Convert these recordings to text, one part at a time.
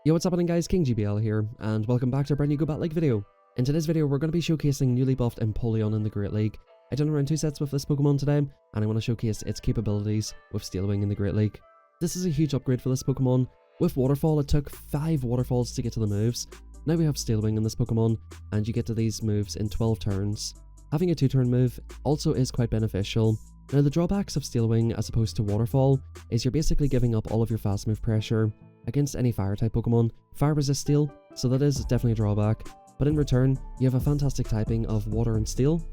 Yo, what's happening guys, King GBL here, and welcome back to a brand new Go Bat League video. In today's video, we're going to be showcasing newly buffed Empoleon in the Great League. I've done around 2 sets with this Pokemon today, and I want to showcase its capabilities with Steel Wing in the Great League. This is a huge upgrade for this Pokemon. With Waterfall, it took 5 Waterfalls to get to the moves. Now we have Steel Wing in this Pokemon, and you get to these moves in 12 turns. Having a 2-turn move also is quite beneficial. Now the drawbacks of Steel Wing as opposed to Waterfall is you're basically giving up all of your fast move pressure against any fire type Pokemon. Fire resist steel, so that is definitely a drawback, but in return you have a fantastic typing of water and steel,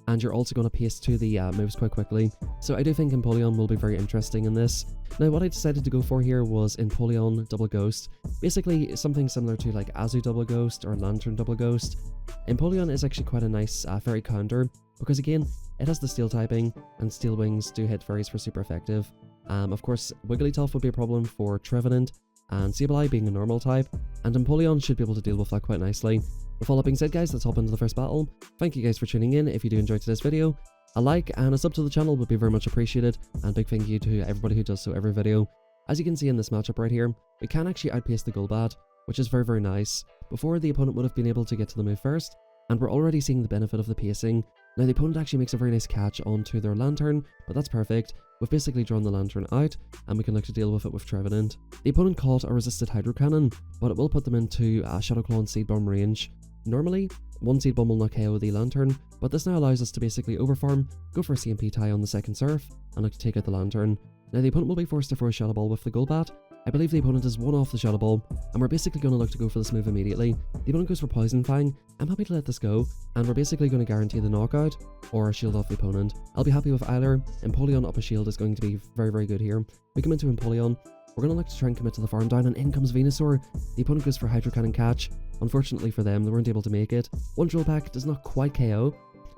and you're also going to pace to the moves quite quickly, so I do think Empoleon will be very interesting in this. Now what I decided to go for here was Empoleon Double Ghost, basically something similar to like Azu Double Ghost or Lantern Double Ghost. Empoleon is actually quite a nice fairy counter, because again, it has the steel typing, and Steel Wings do hit fairies for super effective. Of course, Wigglytuff would be a problem for Trevenant, and Sableye being a normal type, and Empoleon should be able to deal with that quite nicely. With all that being said guys, let's hop into the first battle. Thank you guys for tuning in. If you do enjoy today's video, a like and a sub to the channel would be very much appreciated, and big thank you to everybody who does so every video. As you can see in this matchup right here, we can actually outpace the Golbat, which is very nice. Before, the opponent would have been able to get to the move first, and we're already seeing the benefit of the pacing. Now the opponent actually makes a very nice catch onto their Lantern, but that's perfect. We've basically drawn the Lantern out, and we can look to deal with it with Trevenant. The opponent caught a resisted Hydro Cannon, but it will put them into Shadow Claw and Seed Bomb range. Normally, one Seed Bomb will not KO the Lantern, but this now allows us to basically overfarm, go for a CMP tie on the second Surf, and look to take out the Lantern. Now the opponent will be forced to throw a Shadow Ball with the Golbat. I believe the opponent is one off the Shadow Ball, and we're basically going to look to go for this move immediately. The opponent goes for Poison Fang. I'm happy to let this go, and we're basically going to guarantee the knockout, or a shield off the opponent. I'll be happy with either. Empoleon up a shield is going to be very good here. We come into Empoleon. We're going to look to try and commit to the farm down, and in comes Venusaur. The opponent goes for Hydro Cannon catch. Unfortunately for them, they weren't able to make it. One Drill Pack does not quite KO,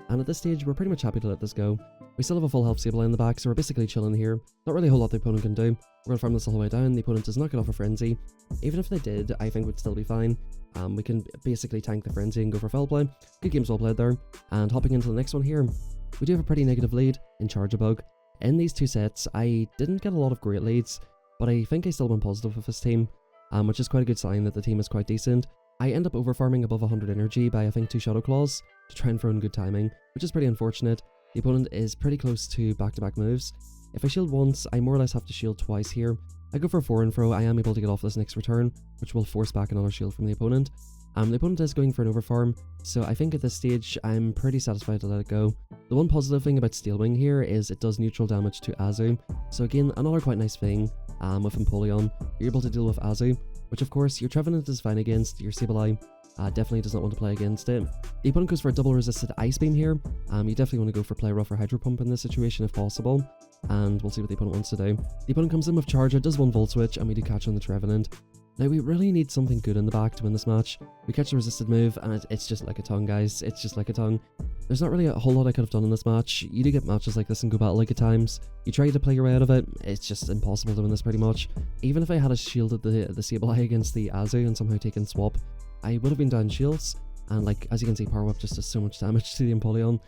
and at this stage, we're pretty much happy to let this go. We still have a full health Sableye in the back, so we're basically chilling here. Not really a whole lot the opponent can do. We're going to farm this all the way down. The opponent does not get off a Frenzy. Even if they did, I think would still be fine. We can basically tank the Frenzy and go for Foul Play. Good games well played there. And hopping into the next one here, we do have a pretty negative lead in Charge-a-Bug. In these 2 sets, I didn't get a lot of great leads, but I think I still went positive with this team, which is quite a good sign that the team is quite decent. I end up overfarming above 100 energy by I think 2 Shadow Claws to try and throw in good timing, which is pretty unfortunate. The opponent is pretty close to back-to-back moves. If I shield once, I more or less have to shield twice here. I go for a 4-and-throw. I am able to get off this next return, which will force back another shield from the opponent. The opponent is going for an overfarm, so I think at this stage I'm pretty satisfied to let it go. The one positive thing about Steel Wing here is it does neutral damage to Azu, so again, another quite nice thing with Empoleon. You're able to deal with Azu, which of course your Trevenant is fine against. Your Sableye definitely does not want to play against it. The opponent goes for a double resisted Ice Beam here. You definitely want to go for Play Rough or Hydro Pump in this situation if possible, and we'll see what the opponent wants to do. The opponent comes in with Charger, does 1 Volt Switch, and we do catch on the Trevenant. Now we really need something good in the back to win this match. We catch the resisted move, and it's just like a tongue, guys. It's just like a tongue. There's not really a whole lot I could have done in this match. You do get matches like this in Go Battle League at times. You try to play your way out of it, it's just impossible to win this pretty much. Even if I had shielded the Sableye against the Azu and somehow taken Swap, I would have been down shields, and like as you can see, Power Whip just does so much damage to the Empoleon.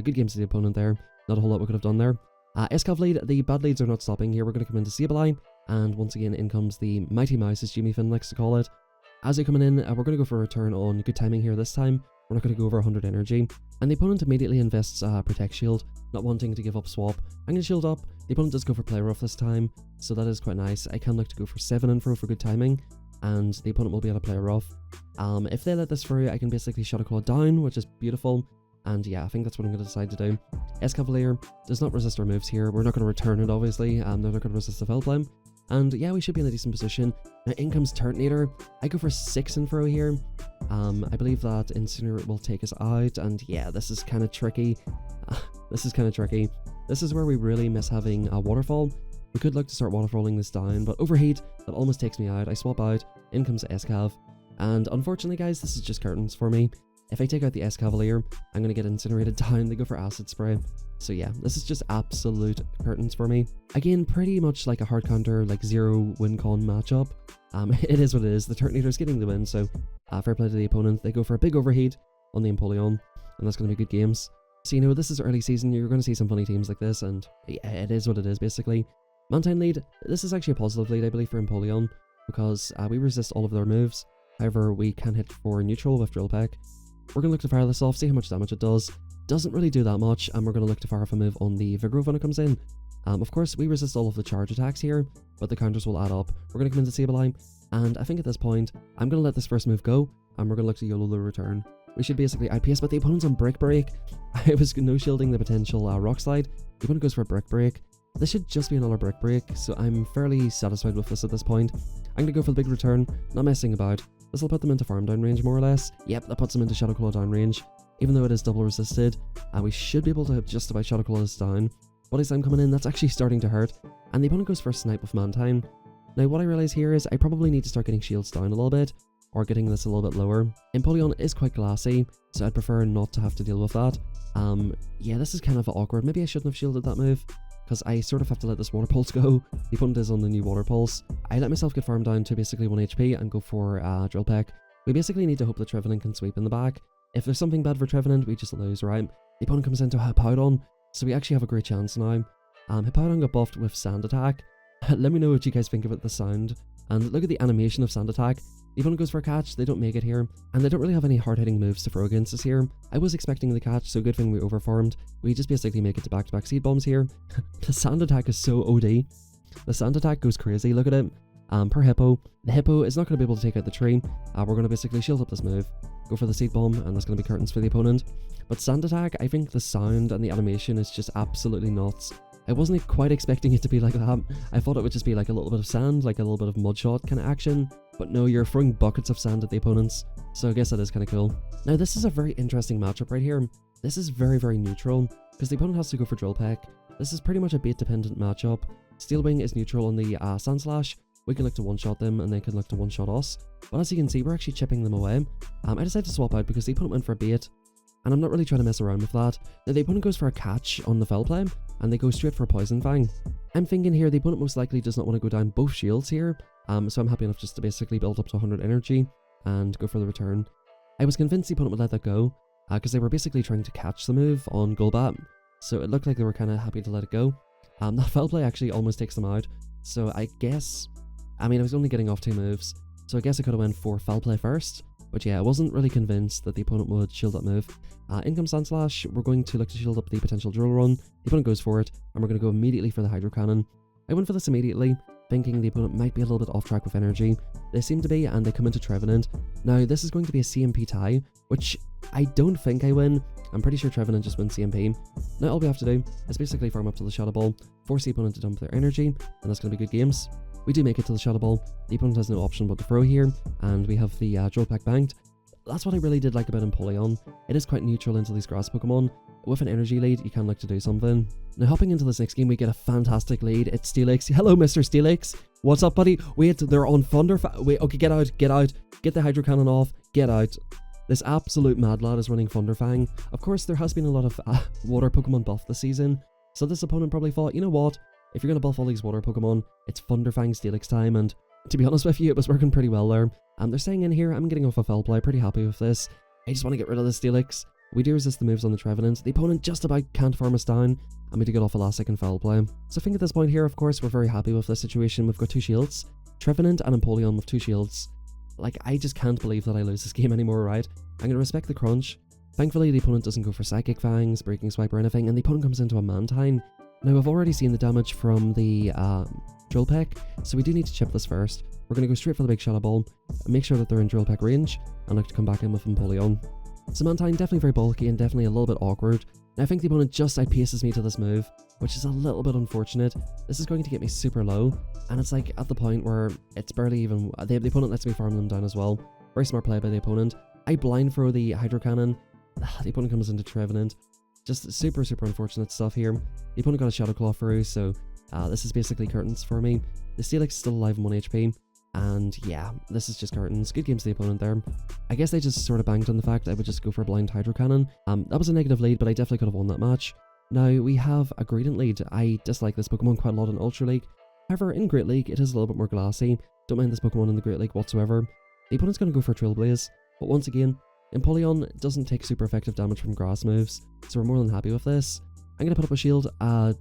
Good games to the opponent there. Not a whole lot we could have done there. S-Cav lead, the bad leads are not stopping here. We're going to come into Sableye, and once again in comes the Mighty Mouse, as Jimmy Finn likes to call it. As they're coming in, we're going to go for a return on good timing here this time. We're not going to go over 100 energy, and the opponent immediately invests Protect Shield, not wanting to give up Swap. I'm going to shield up. The opponent does go for Play Rough this time, so that is quite nice. I can look to go for 7-and-throw for good timing, and the opponent will be able to Play Rough. If they let this through, I can basically Shadow Claw down, which is beautiful. And yeah, I think that's what I'm going to decide to do. S-Cavalier does not resist our moves here. We're not going to return it, obviously. They're not going to resist the Foul Play. And yeah, we should be in a decent position. Now in comes Turtonator. I go for 6-and-throw here. I believe that Incinerate will take us out. And yeah, this is kind of tricky. This is where we really miss having a Waterfall. We could look to start waterfalling this down, but Overheat, that almost takes me out. I swap out. In comes S-Cav. And unfortunately, guys, this is just curtains for me. If I take out the S-Cavalier, I'm going to get incinerated down. They go for Acid Spray. So yeah, this is just absolute curtains for me. Again, pretty much like a hard counter, like 0 win con matchup. It is what it is. The Turtonator's getting the win, so fair play to the opponent. They go for a big Overheat on the Empoleon, and that's going to be good games. So, you know, this is early season. You're going to see some funny teams like this, and yeah, it is what it is, basically. Mantine lead. This is actually a positive lead, I believe, for Empoleon. because we resist all of their moves. However, we can hit for neutral with Drill Peck. We're going to look to fire this off, see how much damage it does. Doesn't really do that much, and we're going to look to fire off a move on the Vigor when it comes in. Of course, we resist all of the charge attacks here, but the counters will add up. We're going to come into Sableye, and I think at this point, I'm going to let this first move go, and we're going to look to YOLO the return. We should basically outpace, but the opponent's on Brick Break. I was no-shielding the potential Rock Slide. The opponent goes for a Brick Break. This should just be another Brick Break, so I'm fairly satisfied with this at this point. I'm going to go for the big return, not messing about. This will put them into farm down range more or less. Yep, that puts them into Shadow Claw down range. Even though it is double resisted, we should be able to just about Shadow Claw this down. Body Slam coming in, that's actually starting to hurt. And the opponent goes for a Snipe with Mantine. Now what I realise here is I probably need to start getting shields down a little bit, or getting this a little bit lower. Empoleon is quite glassy, so I'd prefer not to have to deal with that. Yeah, this is kind of awkward. Maybe I shouldn't have shielded that move, because I sort of have to let this Water Pulse go. The opponent is on the new Water Pulse. I let myself get farmed down to basically 1 HP and go for Drill Peck. We basically need to hope that Trevenant can sweep in the back. If there's something bad for Trevenant, we just lose, right? The opponent comes into Hippowdon, so we actually have a great chance now. Hippowdon got buffed with Sand Attack. Let me know what you guys think of it, the sound. And look at the animation of Sand Attack. The opponent goes for a catch, they don't make it here, and they don't really have any hard-hitting moves to throw against us here. I was expecting the catch, so good thing we overfarmed. We just basically make it to back-to-back Seed Bombs here. The Sand Attack is so OD. The Sand Attack goes crazy, look at it. Per Hippo. The Hippo is not going to be able to take out the tree. We're going to basically shield up this move, go for the Seed Bomb, and that's going to be curtains for the opponent. But Sand Attack, I think the sound and the animation is just absolutely nuts. I wasn't quite expecting it to be like that. I thought it would just be like a little bit of sand, like a little bit of mud shot kind of action. But no, you're throwing buckets of sand at the opponents. So I guess that is kind of cool. Now this is a very interesting matchup right here. This is very, very neutral, because the opponent has to go for Drill Peck. This is pretty much a bait dependent matchup. Steel Wing is neutral on the Sand Slash. We can look to one-shot them, and they can look to one-shot us. But as you can see, we're actually chipping them away. I decided to swap out because the opponent went for a bait, and I'm not really trying to mess around with that. Now the opponent goes for a catch on the Fell Play, and they go straight for a Poison Fang. I'm thinking here the opponent most likely does not want to go down both shields here, so I'm happy enough just to basically build up to 100 energy and go for the return. I was convinced the opponent would let that go, because they were basically trying to catch the move on Golbat, so it looked like they were kind of happy to let it go. That Fell Play actually almost takes them out, so I guess, I mean I was only getting off 2 moves, so I guess I could have went for Fell Play first. But yeah, I wasn't really convinced that the opponent would shield that move. Income Sand Slash, we're going to look to shield up the potential Drill Run. The opponent goes for it, and we're going to go immediately for the Hydro Cannon. I went for this immediately, thinking the opponent might be a little bit off track with energy. They seem to be, and they come into Trevenant. Now, this is going to be a CMP tie, which I don't think I win. I'm pretty sure Trevenant just wins CMP. Now, all we have to do is basically farm up to the Shadow Ball, force the opponent to dump their energy, and that's going to be good games. We do make it to the Shadow Ball. The opponent has no option but to throw here, and we have the Drill Peck banked. That's what I really did like about Empoleon. It is quite neutral into these grass Pokemon. With an energy lead, you can look to do something. Now hopping into this next game, we get a fantastic lead. It's Steelix. Hello, Mr. Steelix. What's up, buddy? Wait, they're on Thunder. Wait, okay, get out, get out. Get the Hydro Cannon off, get out. This absolute mad lad is running Thunderfang. Of course, there has been a lot of water Pokemon buff this season. So this opponent probably thought, you know what? If you're going to buff all these water Pokemon, it's Thunderfang Steelix time, and to be honest with you, it was working pretty well there. They're staying in here. I'm getting off a Fell Play, pretty happy with this. I just want to get rid of the Steelix. We do resist the moves on the Trevenant. The opponent just about can't farm us down, and we do get off a last second Fell Play. So I think at this point here, of course, we're very happy with this situation. We've got 2 shields. Trevenant and Empoleon with 2 shields. Like, I just can't believe that I lose this game anymore, right? I'm going to respect the crunch. Thankfully, the opponent doesn't go for Psychic Fangs, Breaking Swipe or anything, and the opponent comes into a Mantine. Now, I've already seen the damage from the Drill Peck, so we do need to chip this first. We're going to go straight for the big Shadow Ball, and make sure that they're in Drill Peck range, and look to come back in with Empoleon. So Mantine, definitely very bulky and definitely a little bit awkward. Now, I think the opponent just outpaces me to this move, which is a little bit unfortunate. This is going to get me super low, and it's like at the point where it's barely even, the opponent lets me farm them down as well. Very smart play by the opponent. I blind throw the Hydro Cannon. The opponent comes into Trevenant. Just super, super unfortunate stuff here. The opponent got a Shadow Claw through, so this is basically curtains for me. The Steelix is still alive on 1 HP. And yeah, this is just curtains. Good game to the opponent there. I guess they just sort of banked on the fact I would just go for a blind Hydro Cannon. That was a negative lead, but I definitely could have won that match. Now, we have a Gradient lead. I dislike this Pokemon quite a lot in Ultra League. However, in Great League, it is a little bit more glassy. Don't mind this Pokemon in the Great League whatsoever. The opponent's going to go for Trailblaze, but once again, Empoleon doesn't take super effective damage from grass moves, so we're more than happy with this. I'm going to put up a shield,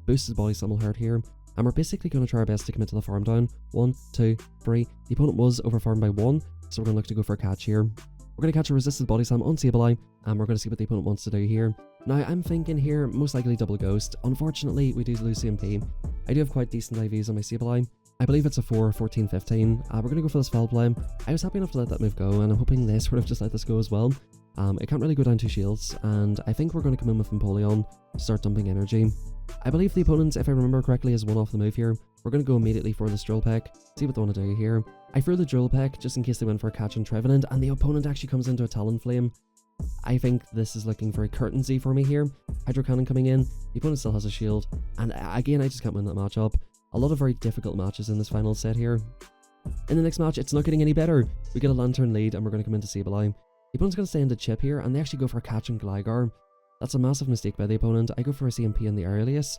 boost his body slam will hurt here. and we're basically going to try our best to commit to the farm down. 1, 2, 3. The opponent was overfarmed by 1, so we're going to look to go for a catch here. We're going to catch a resisted body slam on Sableye, and we're going to see what the opponent wants to do here. Now, I'm thinking here, most likely double ghost. Unfortunately, we do lose CMP. I do have quite decent IVs on my Sableye. I believe it's a 4, 14, 15. We're going to go for this foul play. I was happy enough to let that move go, and I'm hoping they sort of just let this go as well. It can't really go down 2 shields, and I think we're going to come in with Empoleon to start dumping energy. I believe the opponent, if I remember correctly, has one off the move here. We're going to go immediately for this drill peck, see what they want to do here. I throw the drill peck just in case they went for a catch on Trevenant, and the opponent actually comes into a Talonflame. I think this is looking very curtansy for me here. Hydro Cannon coming in, the opponent still has a shield, and again, I just can't win that matchup. A lot of very difficult matches in this final set here. In the next match, it's not getting any better. We get a Lantern lead, and we're going to come into Sableye. The opponent's going to stay into Chip here, and they actually go for a catch on Gligar. That's a massive mistake by the opponent. I go for a CMP in the earliest.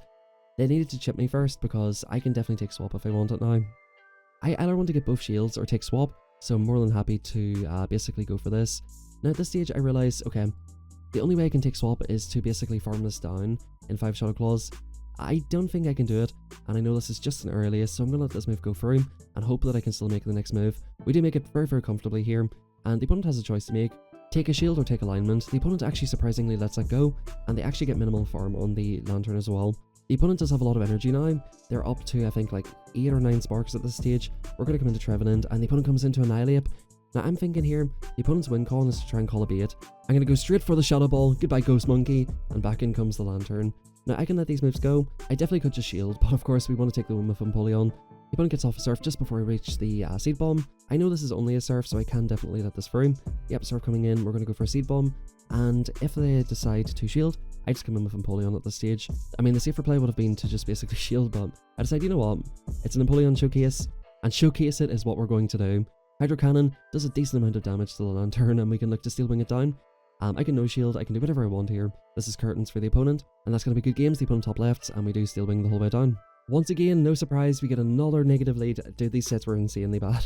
They needed to chip me first, because I can definitely take swap if I want it now. I either want to get both shields or take swap, so I'm more than happy to basically go for this. Now at this stage, I realise, okay, the only way I can take swap is to basically farm this down in 5 Shadow Claws. I don't think I can do it, and I know this is just an earliest, so I'm going to let this move go through, and hope that I can still make the next move. We do make it very, very comfortably here, and the opponent has a choice to make. Take a shield or take alignment. The opponent actually surprisingly lets that go, and they actually get minimal farm on the Lantern as well. The opponent does have a lot of energy now. They're up to, I think, like 8 or 9 sparks at this stage. We're going to come into Trevenant, and the opponent comes into Annihilate. Now, I'm thinking here, the opponent's win con is to try and call a bait. I'm going to go straight for the Shadow Ball, goodbye Ghost Monkey, and back in comes the Lantern. Now, I can let these moves go. I definitely could just shield, but of course, we want to take the win with Empoleon. The opponent gets off a Surf just before we reach the Seed Bomb. I know this is only a Surf, so I can definitely let this through. Yep, Surf coming in, we're going to go for a Seed Bomb, and if they decide to shield, I just come in with Empoleon at this stage. I mean, the safer play would have been to just basically shield, but I decided, you know what, it's an Empoleon showcase, and showcase it is what we're going to do. Hydro Cannon does a decent amount of damage to the Lantern, and we can look to Steel Wing it down. I can no shield, I can do whatever I want here. This is curtains for the opponent, and that's going to be good games. The opponent top left, and we do Steel Wing the whole way down. Once again, no surprise, we get another negative lead. Dude, these sets were insanely bad.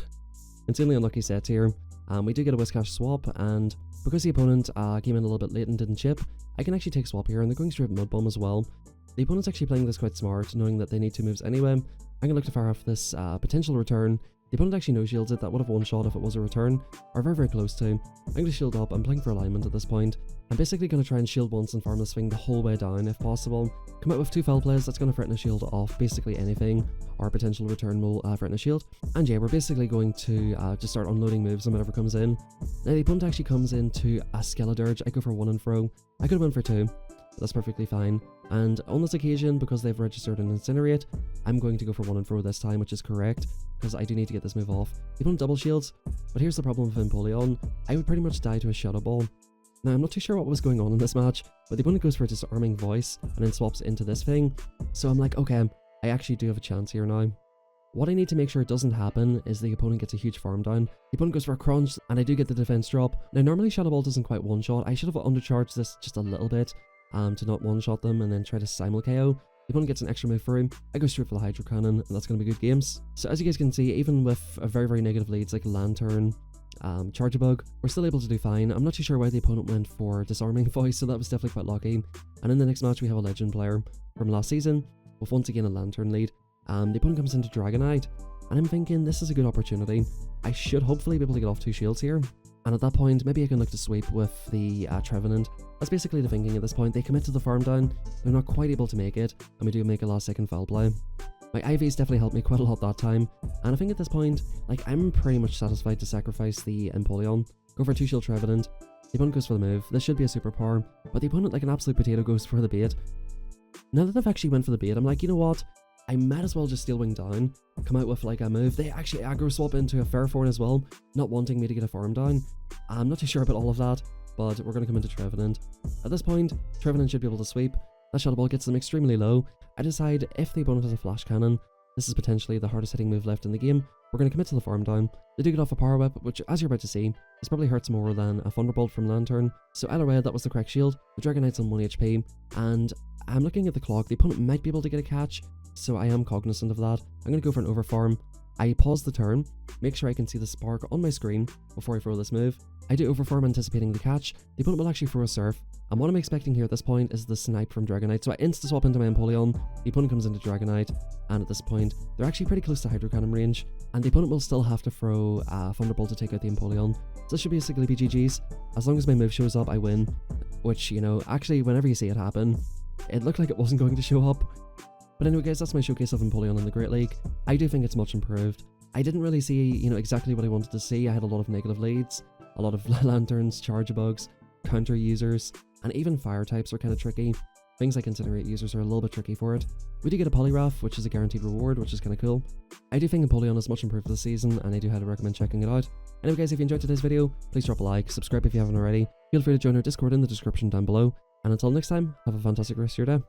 Insanely unlucky sets here. We do get a Whiscash swap, and because the opponent came in a little bit late and didn't chip, I can actually take swap here, and they're going straight Mud Bomb as well. The opponent's actually playing this quite smart, knowing that they need 2 moves anyway. I'm going to look to fire off this potential return. The opponent actually no-shields it. That would have one-shot if it was a return, or very, very close to. I'm going to shield up. I'm playing for alignment at this point. I'm basically going to try and shield once and farm this thing the whole way down if possible. Come out with 2 foul plays. That's going to threaten a shield off basically anything, or a potential return will threaten a shield. And yeah, we're basically going to just start unloading moves on whatever comes in. Now the opponent actually comes into a Skeledirge. I go for 1 and throw. I could have went for 2. But that's perfectly fine. And on this occasion, because they've registered an Incinerate, I'm going to go for 1 and throw this time, which is correct, because I do need to get this move off. The opponent double shields, but here's the problem with Empoleon. I would pretty much die to a Shadow Ball. Now, I'm not too sure what was going on in this match, but the opponent goes for a Disarming Voice, and then swaps into this thing. So I'm like, okay, I actually do have a chance here now. What I need to make sure doesn't happen is the opponent gets a huge farm down. The opponent goes for a Crunch, and I do get the defense drop. Now, normally Shadow Ball doesn't quite one-shot. I should have undercharged this just a little bit, to not one-shot them and then try to simul KO. The opponent gets an extra move for him. I go straight for the Hydro Cannon, and that's going to be good games. So as you guys can see, even with a very, very negative leads like Lantern, Charge-a-Bug, we're still able to do fine. I'm not too sure why the opponent went for Disarming Voice, so that was definitely quite lucky. And in the next match, we have a Legend player from last season, with once again a Lantern lead. The opponent comes into Dragonite, and I'm thinking this is a good opportunity. I should hopefully be able to get off 2 shields here. And at that point, maybe I can look to sweep with the Trevenant. That's basically the thinking at this point. They commit to the farm down, they're not quite able to make it, and we do make a last second foul play. My IVs definitely helped me quite a lot that time, and I think at this point, like, I'm pretty much satisfied to sacrifice the Empoleon. Go for a 2-shield Trevenant. The opponent goes for the move. This should be a superpower, but the opponent, like an absolute potato, goes for the bait. Now that they've actually went for the bait, I'm like, you know what? I might as well just Steel Wing down, come out with like a move. They actually aggro swap into a Fairthorn as well, not wanting me to get a farm down. I'm not too sure about all of that, but we're going to come into Trevenant. At this point, Trevenant should be able to sweep. That Shadow Ball gets them extremely low. I decide if the opponent has a Flash Cannon, this is potentially the hardest hitting move left in the game. We're going to commit to the farm down. They do get off a Power Whip, which, as you're about to see, this probably hurts more than a Thunderbolt from Lantern. So either way, that was the correct shield. The Dragonite's on 1 HP, and I'm looking at the clock. The opponent might be able to get a catch, so I am cognizant of that. I'm going to go for an Overfarm. I pause the turn, make sure I can see the spark on my screen before I throw this move. I do overform anticipating the catch. The opponent will actually throw a surf, and what I'm expecting here at this point is the snipe from Dragonite. So I insta-swap into my Empoleon, the opponent comes into Dragonite, and at this point, they're actually pretty close to Hydro Cannon range, and the opponent will still have to throw Thunderbolt to take out the Empoleon. So this should basically be GG's. As long as my move shows up, I win, which, you know, actually, whenever you see it happen, it looked like it wasn't going to show up. But anyway guys, that's my showcase of Empoleon in the Great League. I do think it's much improved. I didn't really see, you know, exactly what I wanted to see. I had a lot of negative leads, a lot of lanterns, charge bugs, counter users, and even fire types are kind of tricky. Things like incinerate users are a little bit tricky for it. We do get a Poliwrath, which is a guaranteed reward, which is kind of cool. I do think Empoleon is much improved this season, and I do highly recommend checking it out. Anyway guys, if you enjoyed today's video, please drop a like, subscribe if you haven't already, feel free to join our Discord in the description down below, and until next time, have a fantastic rest of your day.